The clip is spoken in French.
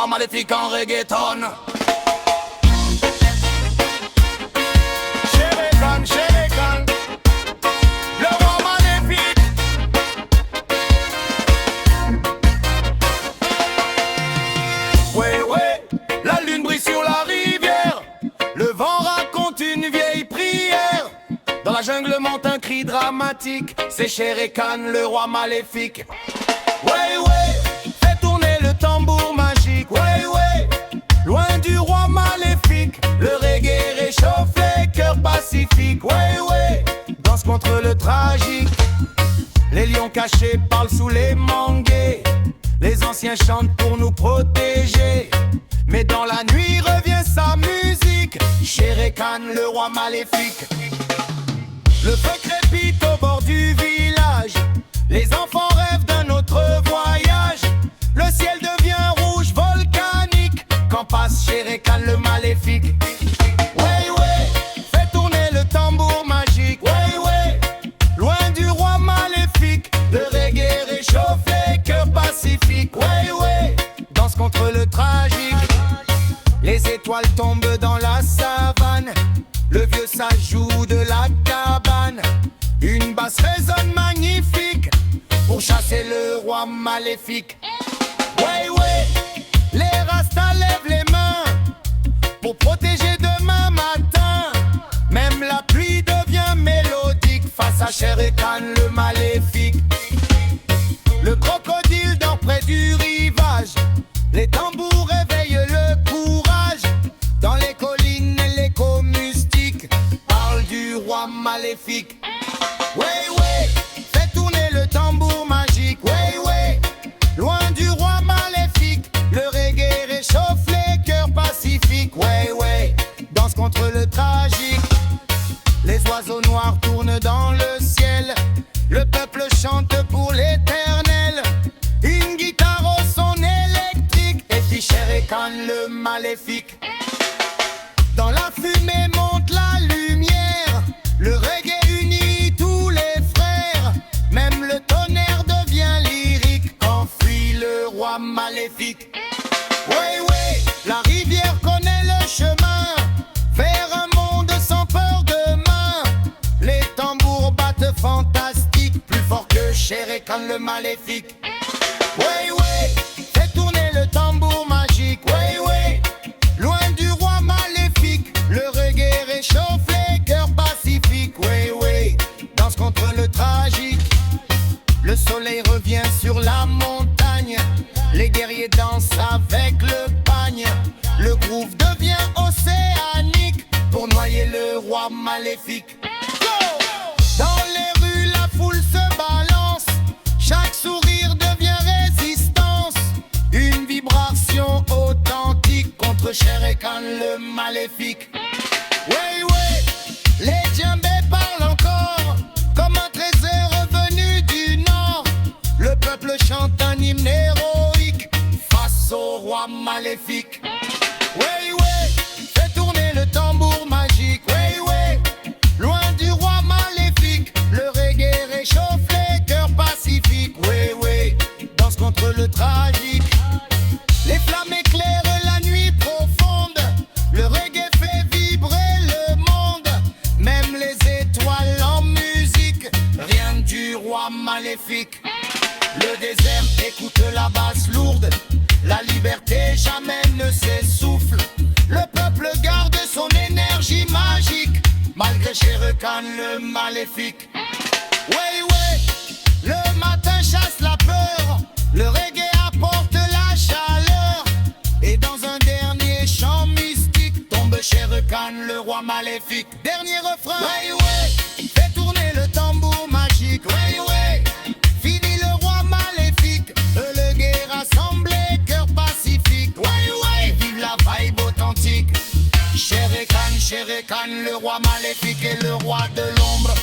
maléfique en reggaeton. Shere Khan, le roi maléfique. Ouais, ouais, la lune brille sur la rivière. Le vent raconte une vieille prière. Dans la jungle monte un cri dramatique. C'est Shere Khan, le roi maléfique. Ouais, ouais, fais tourner le tambour magique. Ouais, ouais, loin du roi maléfique. Le reggae réchauffe les cœurs pacifiques. Ouais, ouais, danse contre le tragique. Les lions cachés parlent sous les manguiers. Les anciens chantent pour nous protéger. Mais dans la nuit revient sa musique. Shere Khan, le roi maléfique. Le feu crépite au bord du village. Les enfants rêvent d'un autre voyage. Le ciel devient rouge volcanique quand passe Shere Khan, le maléfique. Ouais, ouais, fais tourner le tambour magique. Ouais, ouais, loin du roi maléfique. Le reggae réchauffe les cœurs pacifiques. Ouais, ouais, danse contre le tragique. Les étoiles tombent dans la savane. Le vieux sage joue de la cabane. Une basse résonne magnifique pour chasser le roi maléfique. Ouais, ouais, les rastas lèvent les mains pour protéger demain matin. Même la pluie devient mélodique face à Shere Khan, le maléfique. Le crocodile dort près du rivage. Les tambours réveillent le courage. Dans les collines, l'écho mystique parle du roi maléfique. Ouais, ouais, fais tourner le tambour magique. Ouais, ouais, loin du roi maléfique. Le reggae réchauffe les cœurs pacifiques. Ouais, ouais, danse contre le tragique. Les oiseaux noirs tournent dans le ciel. Le peuple chante pour l'éternel. Une guitare au son électrique. Et puis Shere Khan, le maléfique. Dans la fumée monte la lumière. Le reggae unit tous les frères. Même le tonnerre devient lyrique quand fuit le roi maléfique. Ouais, ouais, la rivière connaît le chemin vers un monde sans peur demain. Les tambours battent fantastique, plus fort que Shere Khan, le maléfique. Ouais, ouais, fais tourner le tambour magique. Ouais, ouais, loin du roi maléfique. Le reggae réchauffe les cœurs pacifiques. Ouais, ouais, danse contre le tragique. Le soleil revient sur la montagne. Les guerriers dansent avec le pagne. Le groove devient océanique pour noyer le roi maléfique. Dans les rues, la foule se balance. Chaque sourire devient résistance. Une vibration authentique contre Shere Khan, le maléfique. Ouais, ouais, les djembés parlent encore comme un trésor revenu du nord. Le peuple chante un hymne héroïque face au roi maléfique. Ouais, ouais, fais tourner le tambour magique. Ouais, ouais, loin du roi maléfique. Le reggae réchauffe les cœurs pacifiques. Ouais, ouais, danse contre le tragique. Les flammes éclairent la nuit profonde. Le reggae fait vibrer le monde. Même les étoiles en musique, rien du roi maléfique. Le désert écoute la basse lourde. La liberté jamais ne s'essouffle. Le peuple garde son énergie magique malgré Shere Khan, le maléfique. Ouais, ouais, le matin chasse la peur. Le reggae apporte la chaleur. Et dans un dernier chant mystique tombe Shere Khan, le roi maléfique. Dernier refrain. Ouais, ouais, fais tourner le tambour magique. Ouais, ouais, fini le roi maléfique. Le guerre rassemblé, cœur pacifique. Ouais, ouais, vive la vibe authentique. Shere Khan, le roi maléfique et le roi de l'ombre.